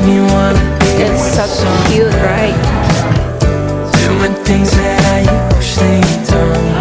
me wanna be It's so cute, right? doing things that I usually don't.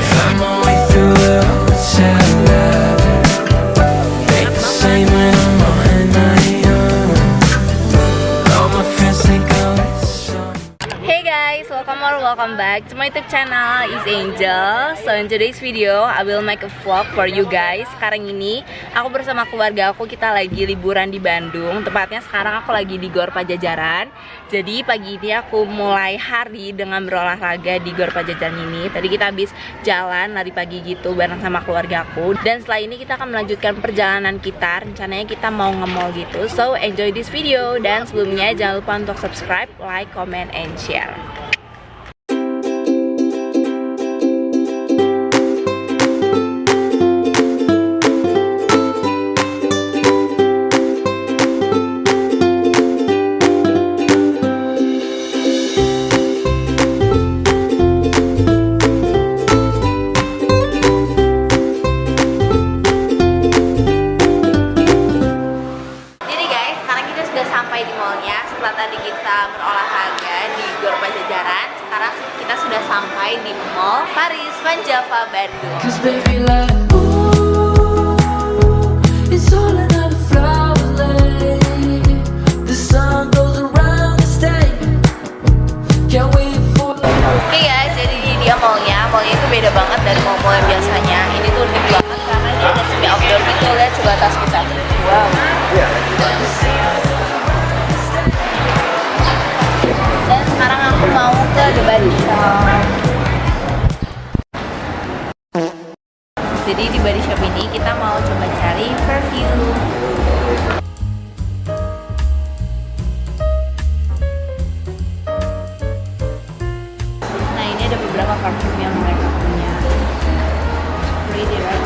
Find my way through the hotel lobby. Ain't the same when I'm on my own. All my friends think I'm so. Hey guys, welcome or welcome back to my YouTube channel is Angel. So in today's video, I will make a vlog for you guys. Sekarang ini aku bersama keluarga aku, kita lagi liburan di Bandung. Tepatnya sekarang aku lagi di Gor Pajajaran. Jadi pagi ini aku mulai hari dengan berolahraga di Gor Pajajaran ini. Tadi kita habis jalan lari pagi gitu bareng sama keluarga aku. Dan setelah ini kita akan melanjutkan perjalanan kita. Rencananya kita mau nge-mall gitu. So enjoy this video, dan sebelumnya jangan lupa untuk subscribe, like, comment, and share. Sampai di mallnya setelah tadi kita berolahraga di Gor Pajajaran. Sekarang kita sudah sampai di Mall Paris Van Java Bandung. Cause baby like ooh, it's all another flower lay. The sun goes around the state. Can't wait for. Oke guys, jadi ini dia mallnya. Mallnya itu beda banget dari mall-mall yang biasanya. Ini tuh unik banget karena dia ada semi outdoor gitu. Lihat coba tas kita. Wow. Dan sekarang aku mau ke The Body Shop. Jadi di Body Shop ini kita mau coba cari perfume. Nah ini ada beberapa parfum yang mereka punya. Pretty right?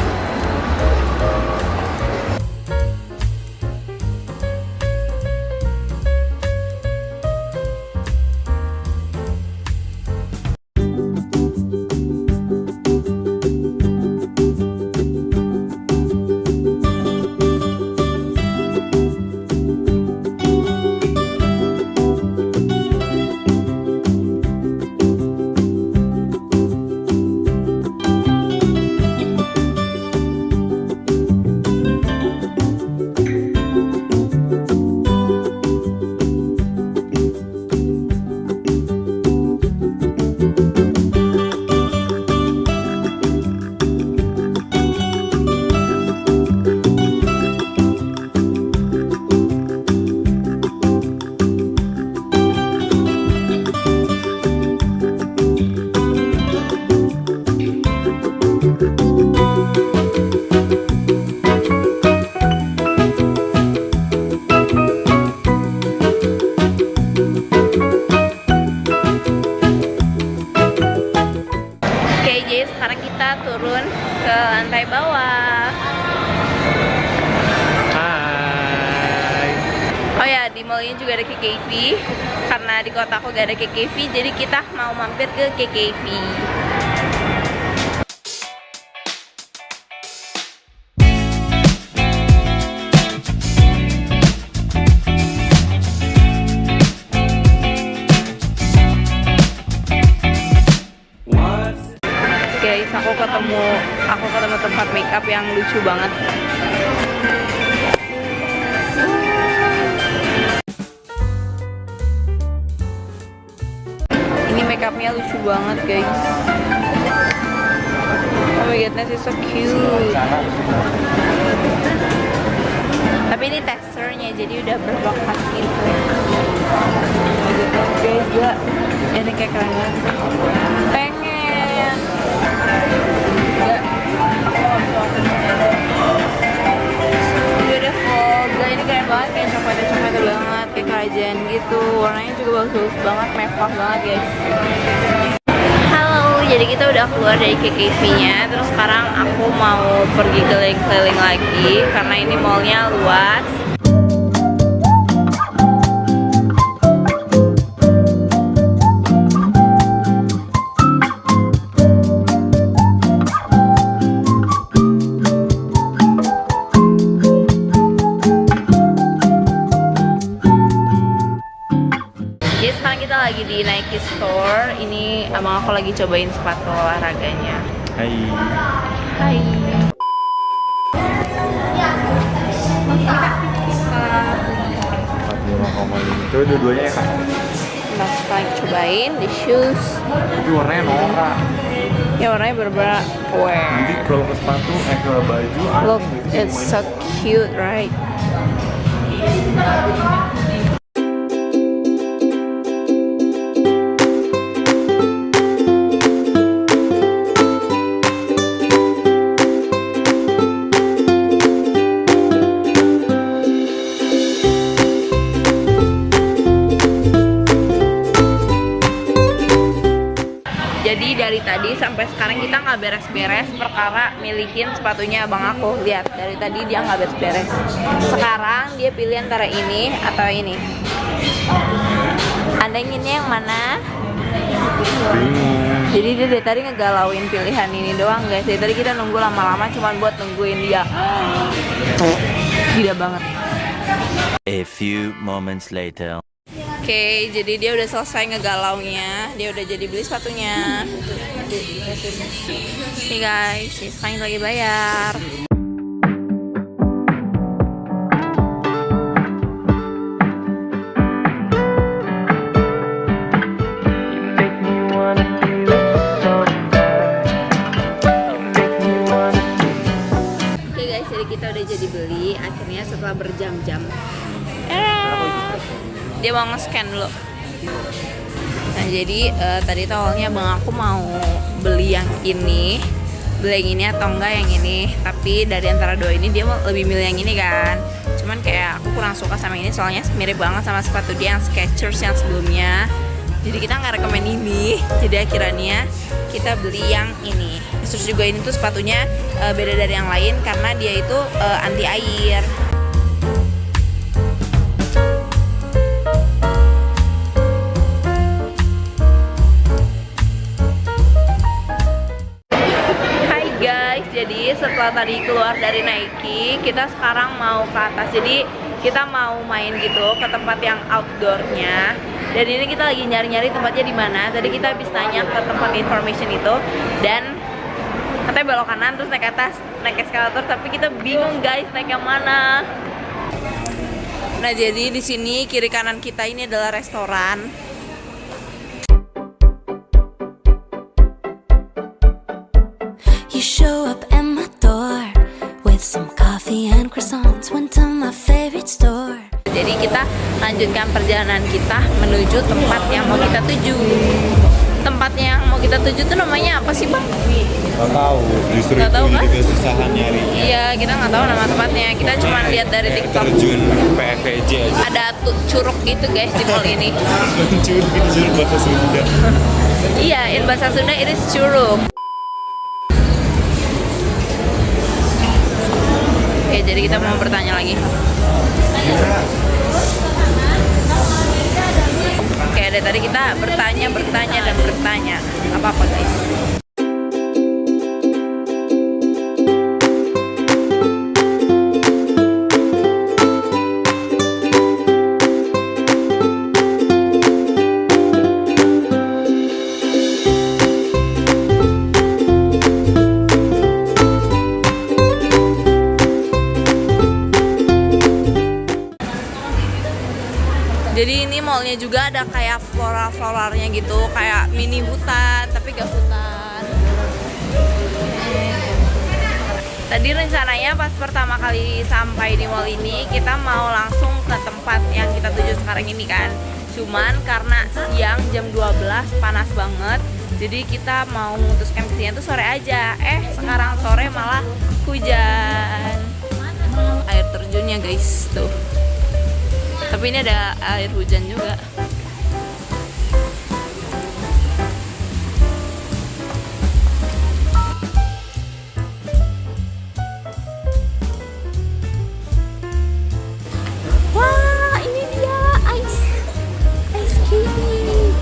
Sekarang kita turun ke lantai bawah. Hai. Oh ya, di mall ini juga ada KKV. Karena di kota aku gak ada KKV, jadi kita mau mampir ke KKV. Guys, aku ketemu tempat makeup yang lucu banget. Ini makeupnya lucu banget guys. Oh my god, this is so cute. Tapi ini teksturnya jadi udah berbekas gitu. Guys, gila. Ini kayak keren banget sih. Pengen. Beautiful. Gila, ini keren banget, kayak coklat banget, kayak kerajaan gitu. Warnanya juga bagus banget, mewah banget guys. Halo, jadi kita udah keluar dari KKV-nya. Terus sekarang aku mau pergi keliling-keliling lagi karena ini mallnya luas. Nike Store. Ini abang aku lagi cobain sepatu olahraganya. Hai. Hai. Coba dua-duanya ya kak. Nah, sekarang cobain the shoes. Tapi warnanya norak. Ya warnanya berbeda. Nanti kalau ke sepatu, ke baju. Look, it's so cute, right? Jadi dari tadi sampai sekarang kita nggak beres-beres perkara milihin sepatunya abang aku. Lihat, dari tadi dia nggak beres-beres. Sekarang dia pilih antara ini atau ini. Anda inginnya yang mana? Bingung. Jadi dia dari tadi ngegalauin pilihan ini doang guys. Dari tadi kita nunggu lama-lama cuman buat nungguin dia. Gila banget. A few moments later. Oke, jadi dia udah selesai ngegalaunya. Dia udah jadi beli sepatunya. Nih guys, sekarang lagi bayar. Oke guys, jadi kita udah jadi beli. Akhirnya setelah berjam-jam. Dia mau nge-scan dulu. Nah jadi tadi tuh awalnya bang aku mau beli yang ini, atau enggak yang ini. Tapi dari antara dua ini dia mau lebih milih yang ini kan. Cuman kayak aku kurang suka sama ini soalnya mirip banget sama sepatu dia yang Skechers yang sebelumnya. Jadi kita nggak rekomen ini. Jadi akhirnya kita beli yang ini. Terus juga ini tuh sepatunya beda dari yang lain karena dia itu anti air. Jadi setelah tadi keluar dari Nike, kita sekarang mau ke atas. Jadi kita mau main gitu ke tempat yang outdoornya. Dan ini kita lagi nyari-nyari tempatnya di mana. Tadi kita habis tanya ke tempat information itu dan katanya belok kanan terus naik atas, naik eskalator. Tapi kita bingung guys naik yang mana. Nah jadi di sini kiri kanan kita ini adalah restoran. You show up at my door with some coffee and croissants. Went to my favorite store. Jadi kita lanjutkan perjalanan kita menuju tempat yang mau kita tuju. Tempat yang mau kita tuju tuh namanya apa sih bang? Gak tahu. Justru Nggak tahu, kan? juga susahan nyari. Iya kita nggak tahu nama tempatnya. Kita cuma lihat dari TikTok. Terjun PFJ aja. Ada curug gitu guys di mall ini. Curug bahasa Sunda. Iya, in bahasa Sunda it is curug. Oke, jadi kita mau bertanya lagi. Oke, dari tadi kita bertanya. Apa-apa guys. Jadi ini mallnya juga ada kayak floral-flolarnya gitu, kayak mini hutan, tapi gak hutan. Tadi rencananya pas pertama kali sampai di mall ini, kita mau langsung ke tempat yang kita tuju sekarang ini kan. Cuman karena siang jam 12 panas banget, jadi kita mau memutuskan kesini tuh sore aja. Sekarang sore malah hujan. Air terjunnya guys, tuh. Tapi ini ada air hujan juga. Wah, ini dia ice skating.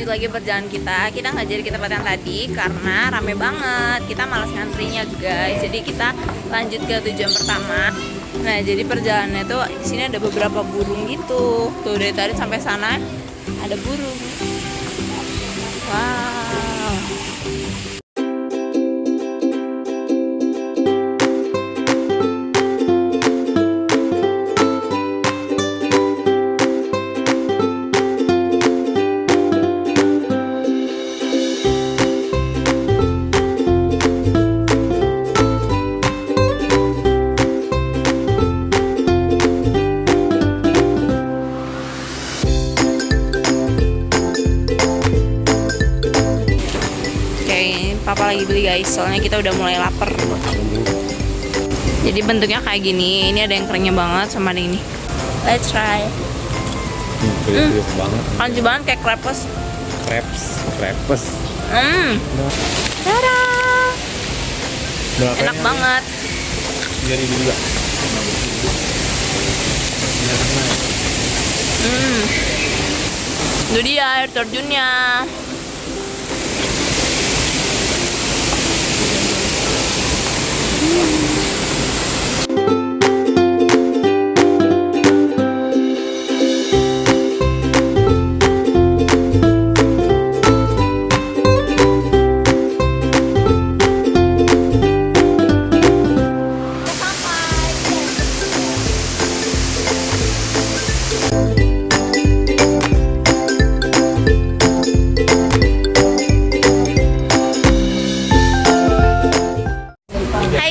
lanjut lagi perjalanan kita. Kita nggak jadi ke tempat yang tadi karena rame banget. Kita malas ngantrinya guys. Jadi kita lanjut ke tujuan pertama. Nah, jadi perjalanannya tuh di sini ada beberapa burung gitu. Tuh dari tadi sampai sana ada burung. Wow. Papa lagi beli guys, soalnya kita udah mulai lapar. Jadi bentuknya kayak gini. Ini ada yang keringnya banget sama ada ini. Let's try. banget. Crunchy banget kayak crepes. Crepes. Tada! Berapa Enak banget. Jadi juga. Itu dia air terjunnya.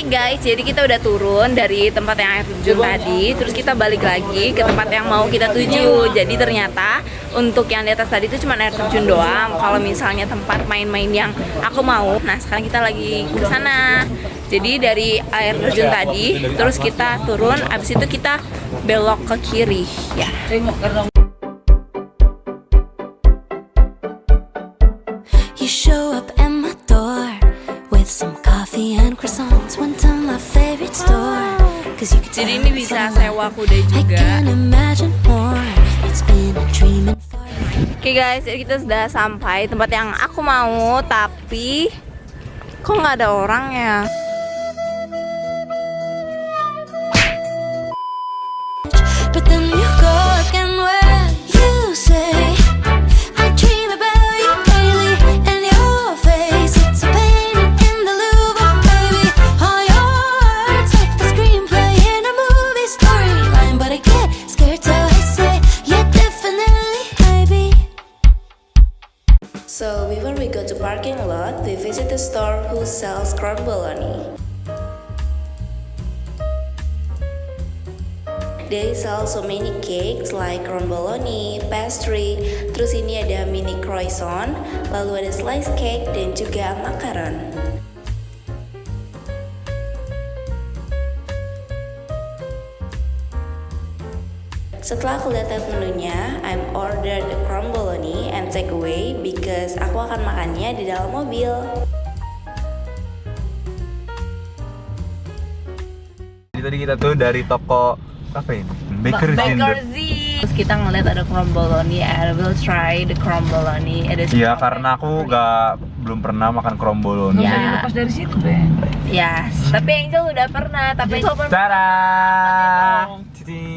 Guys, jadi kita udah turun dari tempat yang air terjun tadi, terus kita balik lagi ke tempat yang mau kita tuju. Jadi ternyata untuk yang di atas tadi itu cuma air terjun doang. Kalau misalnya tempat main-main yang aku mau, nah sekarang kita lagi ke sana. Jadi dari air terjun tadi, terus kita turun, abis itu kita belok ke kiri. Ya. You show up at my door with some coffee and croissants. Went to my favorite store, 'cause you could tell Jadi ini it's bisa the sewa kuda I juga. can't imagine more. It's been a dream and far. Oke guys, jadi kita sudah sampai tempat yang aku mau, tapi kok nggak ada orang ya? But then you go again when you say I dream about you daily, and your face, it's a painting in the Louvre, baby. All your words like the screenplay in a movie storyline, but I get scared till I say yeah, definitely, baby. So before we go to parking lot, we visit the store who sells crumboloni. They sell so many cakes like crumboloni, pastry, terus ini ada mini croissant, lalu ada slice cake dan juga makaron. Setelah aku lihat menunya, I'm ordered the crumboloni and take away because aku akan makannya di dalam mobil. Jadi tadi kita tuh dari toko apa ini? Baker's Terus kita ngeliat ada crumboloni, I will try the crumboloni. Iya, karena aku belum pernah makan crumboloni. Ya. Pas dari situ deh. Yes, tapi Angel udah pernah, tapi Angel pernah. Tada! Cici.